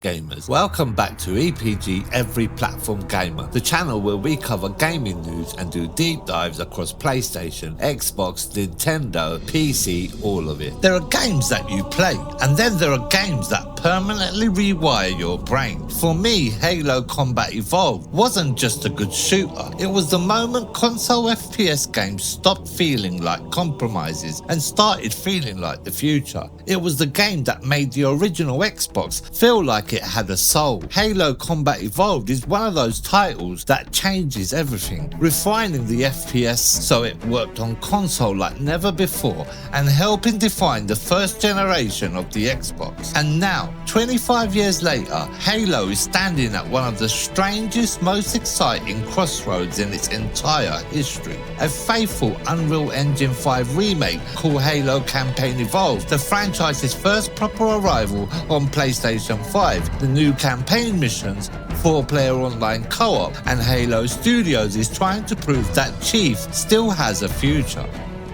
Gamers, welcome back to EPG Every Platform Gamer, the channel where we cover gaming news and do deep dives across PlayStation, Xbox, Nintendo, PC, all of it. There are games that you play, and then there are games that permanently rewire your brain. For me, Halo Combat Evolved wasn't just a good shooter, it was the moment console FPS games stopped feeling like compromises and started feeling like the future. It was the game that made the original Xbox feel like it had a soul. Halo Combat Evolved is one of those titles that changes everything, refining the FPS so it worked on console like never before and helping define the first generation of the Xbox. And now, 25 years later, Halo is standing at one of the strangest, most exciting crossroads in its entire history. A faithful Unreal Engine 5 remake called Halo Campaign Evolved, the franchise's first proper arrival on PlayStation 5, the new campaign missions, 4-player online co-op, and Halo Studios is trying to prove that Chief still has a future.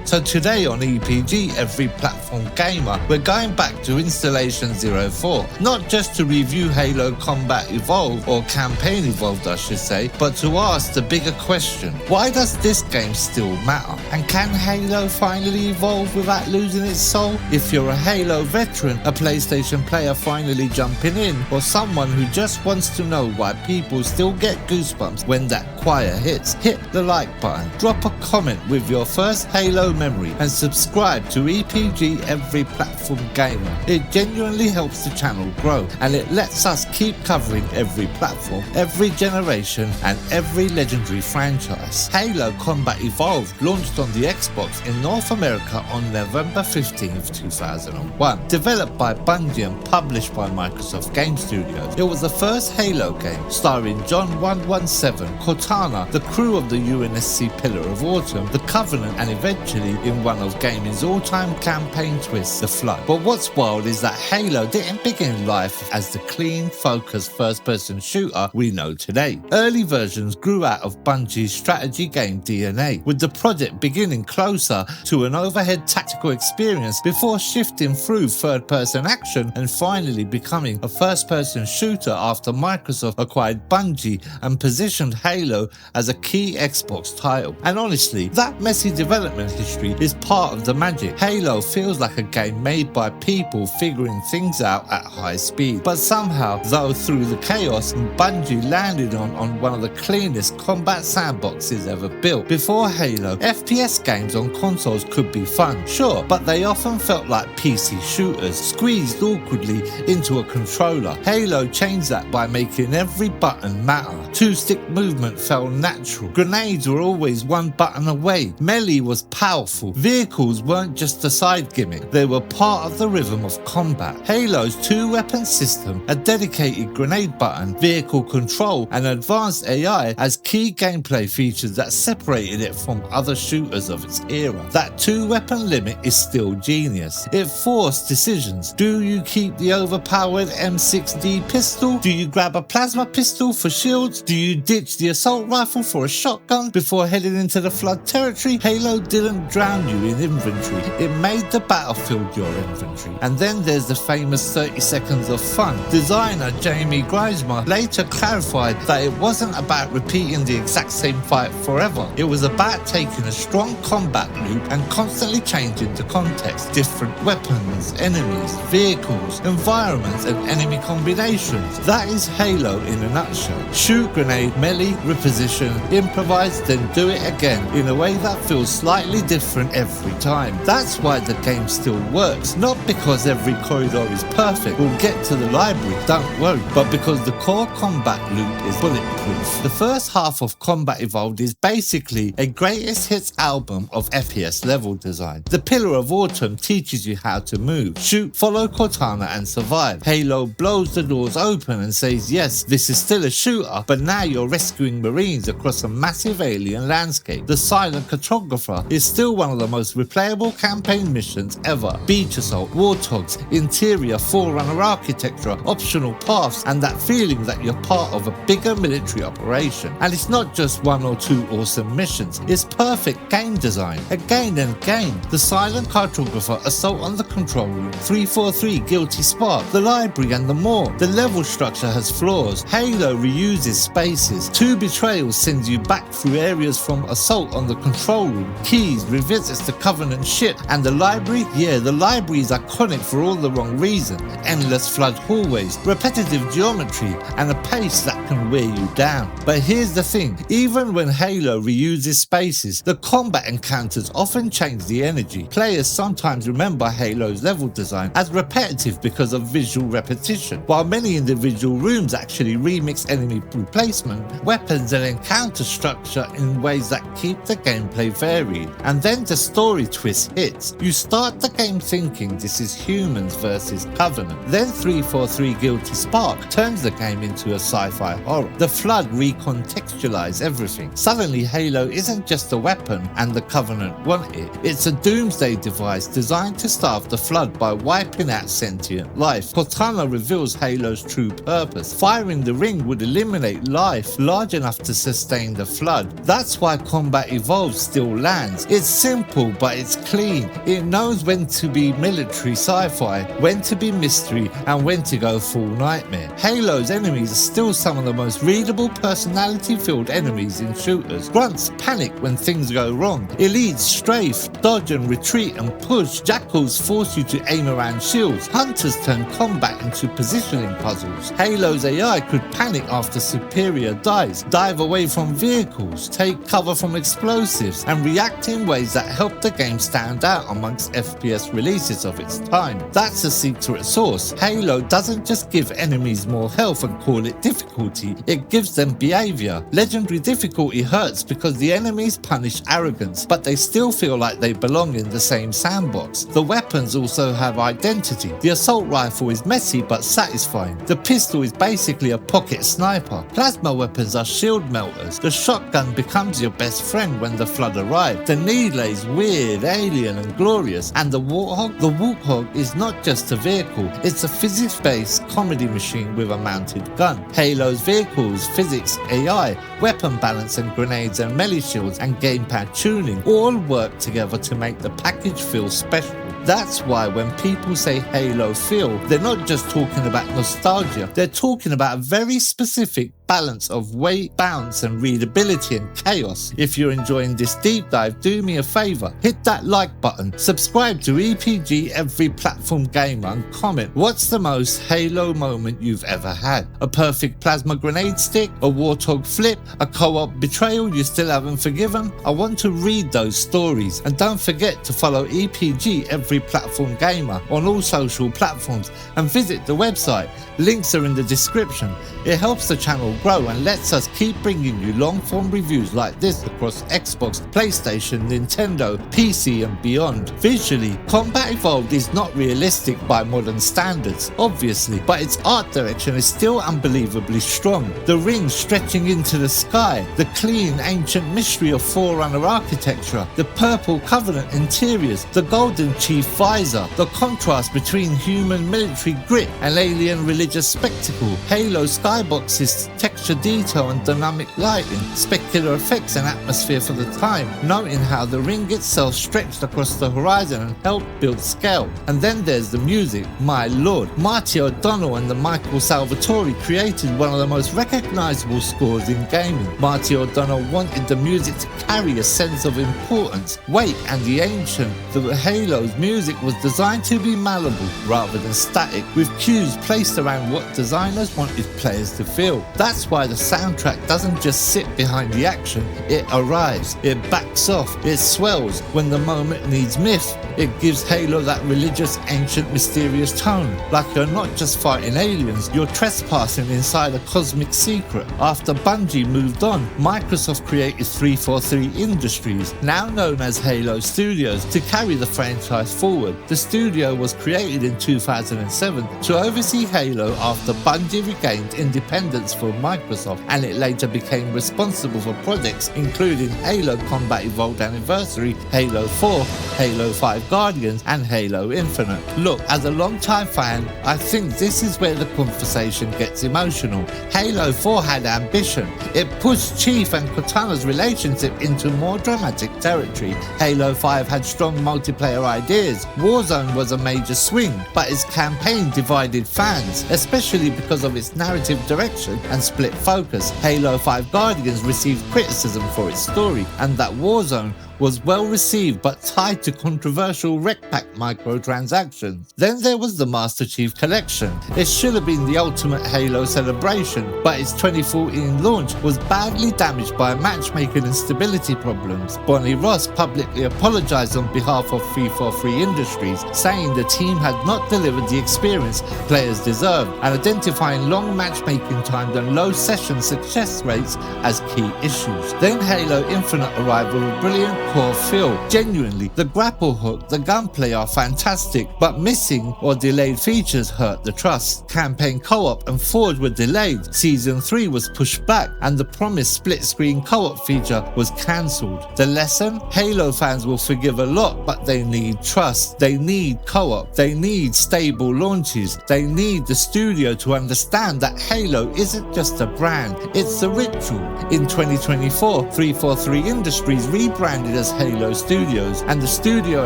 So today on EPG Every Platform Gamer, we're going back to Installation 04, not just to review Halo Combat Evolved, or Campaign Evolved I should say, but to ask the bigger question: why does this game still matter? And can Halo finally evolve without losing its soul? If you're a Halo veteran, a PlayStation player finally jumping in, or someone who just wants to know why people still get goosebumps when that choir hits, hit the like button, drop a comment with your first Halo memory, and subscribe to EPG Every Platform Gamer. It genuinely helps the channel grow, and it lets us keep covering every platform, every generation, and every legendary franchise. Halo Combat Evolved launched on the Xbox in North America on November 15th, 2001. Developed by Bungie and published by Microsoft Game Studios, it was the first Halo game starring John 117, Cortana, the crew of the UNSC Pillar of Autumn, the Covenant, and eventually in one of gaming's all-time campaign twists, The Flood. But what's wild is that Halo didn't begin life as the clean, focused first-person shooter we know today. Early versions grew out of Bungie's strategy game DNA, with the project beginning closer to an overhead tactical experience before shifting through third-person action and finally becoming a first-person shooter after Microsoft acquired Bungie and positioned Halo as a key Xbox title. And honestly, that messy development history is part of the magic. Halo feels like a game made by people figuring things out at high speed. But somehow, though, through the chaos, Bungie landed on one of the cleanest combat sandboxes ever built. Before Halo, FPS games on consoles could be fun, sure, but they often felt like PC shooters, squeezed awkwardly into a controller. Halo changed that by making every button matter. Two-stick movement felt natural. Grenades were always one button away. Melee was powerful. Vehicles weren't just a side gimmick, they were part of the rhythm of combat. Halo's two-weapon system, a dedicated grenade button, vehicle control, and advanced AI as key gameplay features that separated it from other shooters of its era. That two-weapon limit is still genius. It forced decisions. Do you keep the overpowered M6D pistol? Do you grab a plasma pistol for shields? Do you ditch the assault rifle for a shotgun before heading into the Flood territory? Halo didn't drown you in inventory, it made the battlefield your inventory. And then there's the famous 30 seconds of fun. Designer Jamie Grismer later clarified that it wasn't about repeating the exact same fight forever. It was about taking a strong combat loop and constantly changing the context. Different weapons, enemies, vehicles, environments, and enemy combinations. That is Halo in a nutshell. Shoot, grenade, melee, reposition, improvise, then do it again in a way that feels slightly different every time. That's why the game still works, not because every corridor is perfect. We'll get to the library, don't worry, but because the core combat loop is bulletproof. The first half of Combat Evolved is basically a greatest hits album of FPS level design. The Pillar of Autumn teaches you how to move, shoot, follow Cortana, and survive. Halo blows the doors open and says, yes, this is still a shooter, but now you're rescuing Marines across a massive alien landscape. The Silent Cartographer is still one of the most replayable campaign missions ever. Beach assault, warthogs, interior Forerunner architecture, optional paths, and that feeling that you're part of a bigger military operation. And it's not just one or two awesome missions, it's perfect game design. Again and again, the Silent Cartographer, Assault on the Control Room, 343 Guilty Spark, the library and the more. The level structure has flaws. Halo reuses spaces. 2 Betrayals sends you back through areas from Assault on the Control Room. Keys revisits the Covenant ship, and the library, the library is iconic for all the wrong reasons. Endless flood hallways, repetitive geometry, and a pace that can wear you down. But here's the thing, even when Halo reuses spaces, the combat encounters often change the energy. Players sometimes remember Halo's level design as repetitive because of visual repetition, while many individual rooms actually remix enemy replacement, weapons and encounter structure in ways that keep the gameplay varied. And then the story twist hits. You start the game thinking this is humans versus Covenant. Then 343 Guilty Spark turns the game into a sci-fi horror. The Flood recontextualizes everything. Suddenly Halo isn't just a weapon and the Covenant want it. It's a doomsday device designed to starve the Flood by wiping out sentient life. Cortana reveals Halo's true purpose. Firing the ring would eliminate life large enough to sustain the Flood. That's why Combat Evolved still lands. It's simple, but it's clean. It knows when to be military sci-fi, when to be mystery, and when to go full nightmare. Halo's enemies are still some of the most readable, personality-filled enemies in shooters. Grunts panic when things go wrong. Elites strafe, dodge and retreat and push. Jackals force you to aim around shields. Hunters turn combat into positioning puzzles. Halo's AI could panic after Superior dies, dive away from vehicles, take cover from explosives, and react in ways that help the game stand out amongst FPS releases of its time. That's a secret sauce. Halo doesn't just give enemies more health and call it difficulty, it gives them behavior. Legendary difficulty hurts because the enemies punish arrogance, but they still feel like they belong in the same sandbox. The weapons also have identity. The assault rifle is messy but satisfying. The pistol is basically a pocket sniper. Plasma weapons are shield melters. The shotgun becomes your best friend when the Flood arrive. The Needler is weird, alien and glorious. And the Warthog is not just a vehicle, it's a physics-based comedy machine with a mounted gun. Halo's vehicles, physics, AI, weapon balance and grenades and melee shields and gamepad tuning all work together to make the package feel special. That's why when people say Halo feel, they're not just talking about nostalgia, they're talking about a very specific balance of weight, bounce and readability and chaos. If you're enjoying this deep dive, do me a favour, hit that like button, subscribe to EPG Every Platform Gamer and comment what's the most Halo moment you've ever had. A perfect plasma grenade stick, a Warthog flip, a co-op betrayal you still haven't forgiven? I want to read those stories, and don't forget to follow EPG Every Platform Gamer on all social platforms and visit the website. Links are in the description. It helps the channel grow and lets us keep bringing you long form reviews like this across Xbox, PlayStation, Nintendo, PC and beyond. Visually, Combat Evolved is not realistic by modern standards, obviously, but its art direction is still unbelievably strong. The rings stretching into the sky, the clean ancient mystery of Forerunner architecture, the purple Covenant interiors, the golden chief visor, the contrast between human military grit and alien religious spectacle, Halo skyboxes, texture detail and dynamic lighting, spectacular effects and atmosphere for the time, noting how the ring itself stretched across the horizon and helped build scale. And then there's the music, my lord. Marty O'Donnell and the Michael Salvatore created one of the most recognisable scores in gaming. Marty O'Donnell wanted the music to carry a sense of importance, weight and the ancient. The Halo's music was designed to be malleable rather than static, with cues placed around what designers wanted players to feel. That's why the soundtrack doesn't just sit behind the action, it arrives, it backs off, it swells when the moment needs myth. It gives Halo that religious, ancient, mysterious tone, like you're not just fighting aliens, you're trespassing inside a cosmic secret. After Bungie moved on, Microsoft created 343 Industries, now known as Halo Studios, to carry the franchise forward. The studio was created in 2007 to oversee Halo after Bungie regained independence from Microsoft, and it later became responsible for projects including Halo Combat Evolved Anniversary, Halo 4, Halo 5 Guardians, and Halo Infinite. Look, as a long-time fan, I think this is where the conversation gets emotional. Halo 4 had ambition. It pushed Chief and Cortana's relationship into more dramatic territory. Halo 5 had strong multiplayer ideas. Warzone was a major swing, but its campaign divided fans, especially because of its narrative direction and split focus. Halo 5 Guardians received criticism for its story, and that Warzone was well received but tied to controversial rec pack microtransactions. Then there was the Master Chief Collection. It should have been the ultimate Halo celebration, but its 2014 launch was badly damaged by matchmaking and stability problems. Bonnie Ross publicly apologized on behalf of 343 Industries, saying the team had not delivered the experience players deserved, and identifying long matchmaking times and low session success rates as key issues. Then Halo Infinite arrived with a brilliant core feel. Genuinely, the grapple hook, the gunplay are fantastic, but missing or delayed features hurt the trust. Campaign co-op and Forge were delayed, Season 3 was pushed back, and the promised split-screen co-op feature was cancelled. The lesson? Halo fans will forgive a lot, but they need trust, they need co-op, they need stable launches, they need the studio to understand that Halo isn't just a brand, it's a ritual. In 2024, 343 Industries rebranded as Halo Studios, and the studio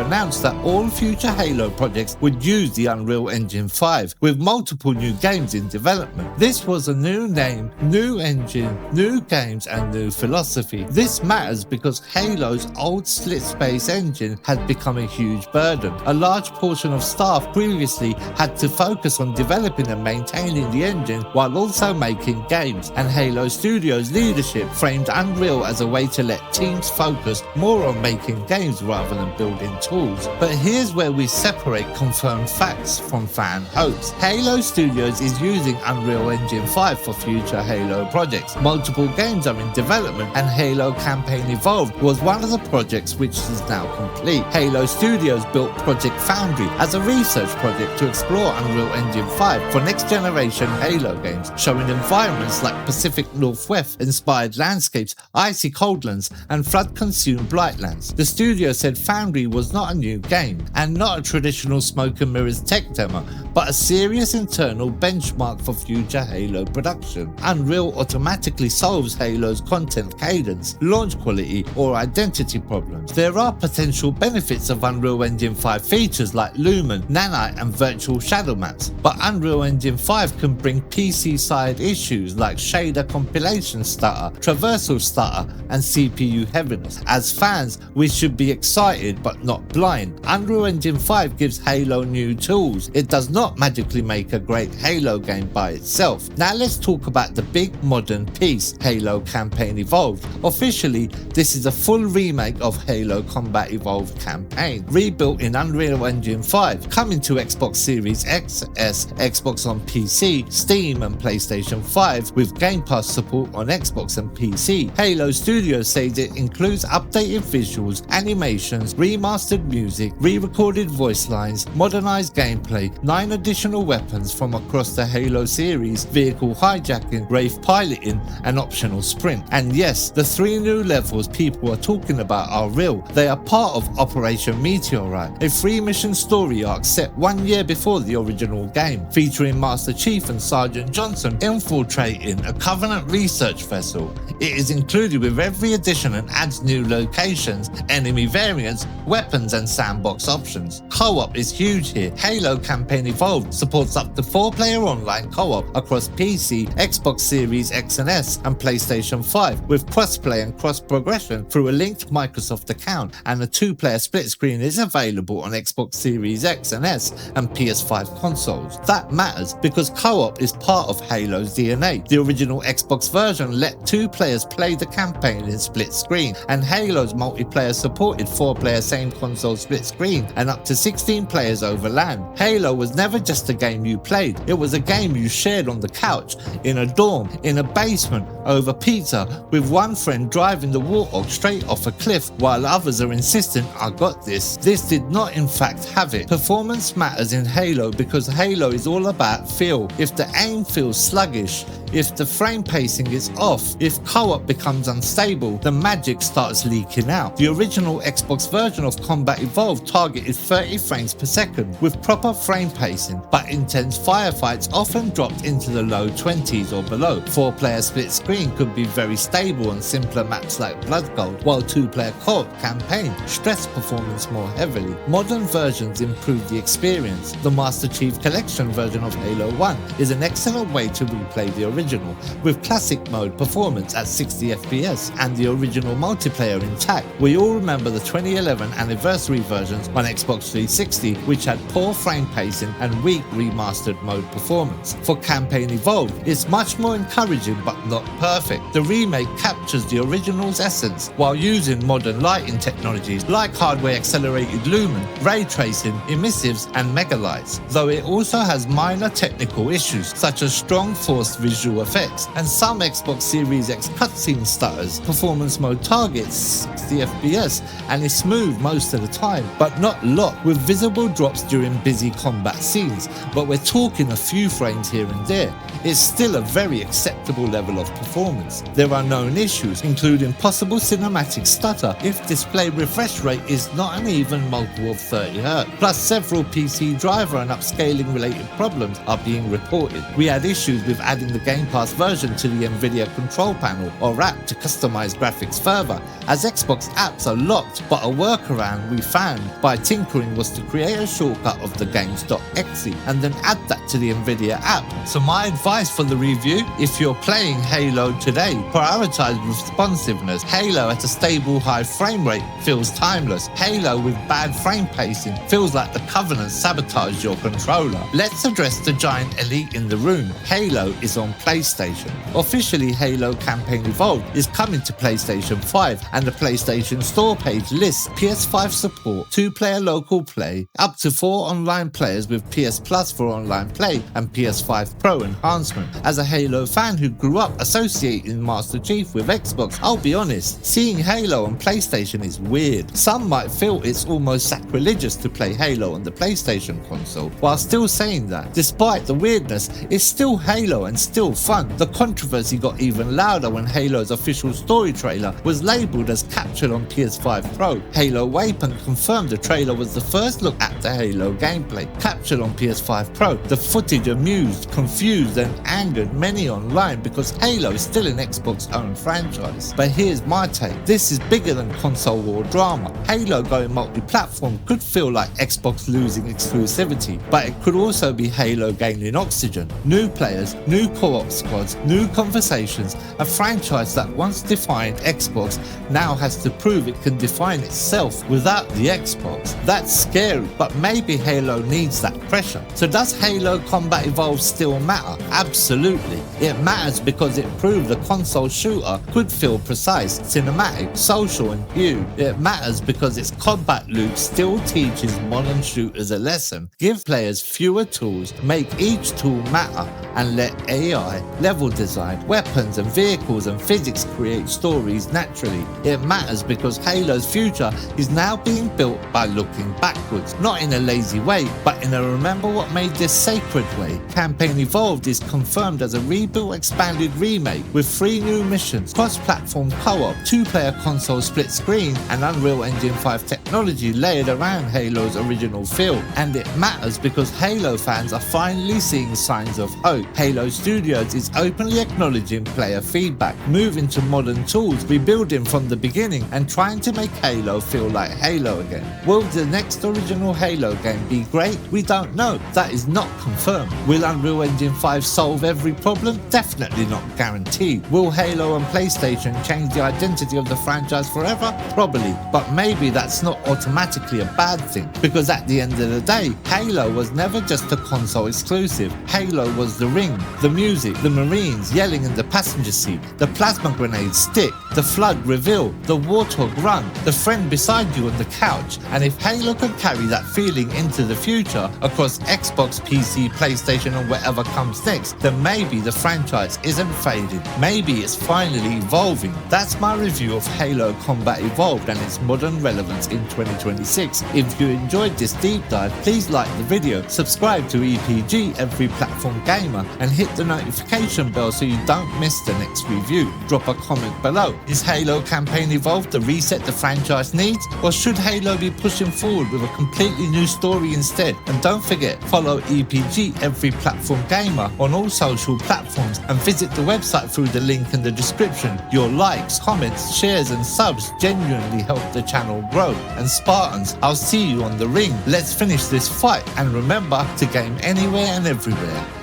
announced that all future Halo projects would use the Unreal Engine 5, with multiple new games in development. This was a new name, new engine, new games, and new philosophy. This matters because Halo's old split space engine had become a huge burden. A large portion of staff previously had to focus on developing and maintaining the engine while also making games, and Halo Studios leadership framed Unreal as a way to let teams focus more on making games rather than building tools. But here's where we separate confirmed facts from fan hopes. Halo Studios is using Unreal Engine 5 for future Halo projects. Multiple games are in development, and Halo Campaign Evolved was one of the projects which is now complete. Halo Studios built Project Foundry as a research project to explore Unreal Engine 5 for next generation Halo games, showing environments like Pacific Northwest inspired landscapes, icy coldlands, and flood-consumed Blightlands. The studio said Foundry was not a new game and not a traditional smoke and mirrors tech demo, but a serious internal benchmark for future Halo production. Unreal automatically solves Halo's content cadence, launch quality, or identity problems. There are potential benefits of Unreal Engine 5 features like Lumen, Nanite, and virtual shadow maps, but Unreal Engine 5 can bring PC-side issues like shader compilation stutter, traversal stutter, and CPU heaviness. As fans, we should be excited but not blind. Unreal Engine 5 gives Halo new tools. It does not magically make a great Halo game by itself. Now let's talk about the big modern piece, Halo Campaign Evolved. Officially, this is a full remake of Halo Combat Evolved campaign, rebuilt in Unreal Engine 5, coming to Xbox Series X, S, Xbox on PC, Steam, and PlayStation 5, with Game Pass support on Xbox and PC. Halo Studios says it includes updated visuals, animations, remastered music, re-recorded voice lines, modernized gameplay, 9 additional weapons from across the Halo series, vehicle hijacking, Wraith piloting, and optional sprint. And yes, the 3 new levels people are talking about are real. They are part of Operation Meteorite, a 3-mission story arc set 1 year before the original game, featuring Master Chief and Sergeant Johnson infiltrating a Covenant research vessel. It is included with every edition and adds new locations, enemy variants, weapons, and sandbox options. Co-op is huge here. Halo Campaign Evolved supports up to 4-player online co-op across PC, Xbox Series X and S, and PlayStation 5, with cross-play and cross-progression through a linked Microsoft account, and a 2-player split screen is available on Xbox Series X and S and PS5 consoles. That matters because co-op is part of Halo's DNA. The original Xbox version let 2 players play the campaign in split screen, and Halo's multiplayer supported 4-player same console split screen and up to 16 players over LAN. Halo was never just a game you played, it was a game you shared on the couch, in a dorm, in a basement, over pizza, with one friend driving the Warthog straight off a cliff while others are insistent, "I got this." This did did not in fact have it. Performance matters in Halo because Halo is all about feel. If the aim feels sluggish, if the frame pacing is off, if co-op becomes unstable, the magic starts leaking out. The original Xbox version of Combat Evolved targeted 30 frames per second with proper frame pacing, but intense firefights often dropped into the low 20s or below. 4-player split screen could be very stable on simpler maps like Blood Gold, while 2-player co-op campaign stressed performance more heavily. Modern versions improve the experience. The Master Chief Collection version of Halo 1 is an excellent way to replay the original, with classic mode performance at 60 FPS and the original multiplayer intact. We all remember the 2011 anniversary versions on Xbox 360, which had poor frame pacing and weak remastered mode performance. For Campaign Evolved, it's much more encouraging but not perfect. The remake captures the original's essence while using modern lighting technologies like hardware accelerated lumen, ray tracing, emissives and megalights, though it also has minor technical issues such as strong forced visual effects and some Xbox Series X cutscene stutters. Performance mode targets 60 FPS and is smooth most of the time, but not locked, with visible drops during busy combat scenes, but we're talking a few frames here and there. It's still a very acceptable level of performance. There are known issues, including possible cinematic stutter if display refresh rate is not an even multiple of 30Hz, plus several PC driver and upscaling related problems are being reported. We had issues with adding the Game Pass version to the Nvidia control panel or app to customize graphics further, as Xbox apps are locked, but a workaround we found by tinkering was to create a shortcut of the games.exe and then add that to the Nvidia app. So my advice for the review: if you're playing Halo today, prioritize responsiveness. Halo at a stable high frame rate feels timeless. Halo with bad frame pacing feels like the Covenant sabotaged your controller. Let's address the giant elite in the room. Halo is on PlayStation. Officially, Halo Campaign Evolved is coming to PlayStation 5, and the PlayStation Store page lists PS5 support, 2-player local play, up to 4 online players with PS Plus for online play, and PS5 Pro enhancement. As a Halo fan who grew up associating Master Chief with Xbox, I'll be honest, seeing Halo on PlayStation is weird. Some might feel it's almost sacrilegious to play Halo on the PlayStation console. While still saying that, despite the weirdness, it's still Halo and still fun. The controversy got even louder when Halo's official story trailer was labelled as captured on PS5 Pro. Halo Waypoint confirmed the trailer was the first look at the Halo gameplay, captured on PS5 Pro. The footage amused, confused and angered many online because Halo is still an Xbox owned franchise. But here's my take: this is bigger than console war drama. Halo going multi-platform could feel like Xbox losing exclusivity, but it could also be Halo gaining oxygen. New players, new co-op squads, new conversations. A franchise that once defined Xbox now has to prove it can define itself without the Xbox. That's scary, but maybe Halo needs that pressure. So does Halo Combat Evolved still matter? Absolutely. It matters because it proved a console shooter could feel precise, cinematic, social and huge. It matters because its combat loop still teaches modern shooters a lesson. Give players fewer tools, make each tool matter, and let AI, level design, weapons and vehicles and physics create stories naturally. It matters because Halo's future is now being built by looking backwards, not in a lazy way, but in a remember what made this sacred way. Campaign Evolved is confirmed as a rebuilt expanded remake with 3 new missions, cross-platform co-op, 2-player console split screen and Unreal Engine 5 technology layered around Halo's original feel. And it matters because Halo fans are finally seeing signs of hope. Halo Studios is openly acknowledging player feedback, moving to modern tools, rebuilding from the beginning and trying to make Halo feel like Halo again. Will the next original Halo game be great? We don't know. That is not confirmed. Will Unreal Engine 5 solve every problem? Definitely not guaranteed. Will Halo and PlayStation change the identity of the franchise forever? Probably, but maybe that's not automatically a bad thing, because at the end of the day, Halo was never just a console exclusive. Halo was the ring, the music, the Marines yelling in the passenger seat, the plasma grenade stick, the flood reveal, the warthog run, the friend beside you on the couch. And if Halo could carry that feeling into the future across Xbox, PC, PlayStation and whatever comes next, then maybe the franchise isn't fading. Maybe it's finally evolving. That's my review of Halo Combat Evolved and its modern relevance in 2026. If you enjoyed this deep dive, please like the video, subscribe to EPG Every Platform Gamer, and hit the notification bell so you don't miss the next review. Drop a comment below. Is Halo campaign evolved to reset the franchise needs, or should Halo be pushing forward with a completely new story instead? And don't forget, follow EPG Every Platform Gamer on all social platforms and visit the website through the link in the description. Your likes, comments, shares and subs genuinely help the channel grow. And Spartans, I'll see you on the ring. Let's finish this fight, and remember to game anywhere and everywhere.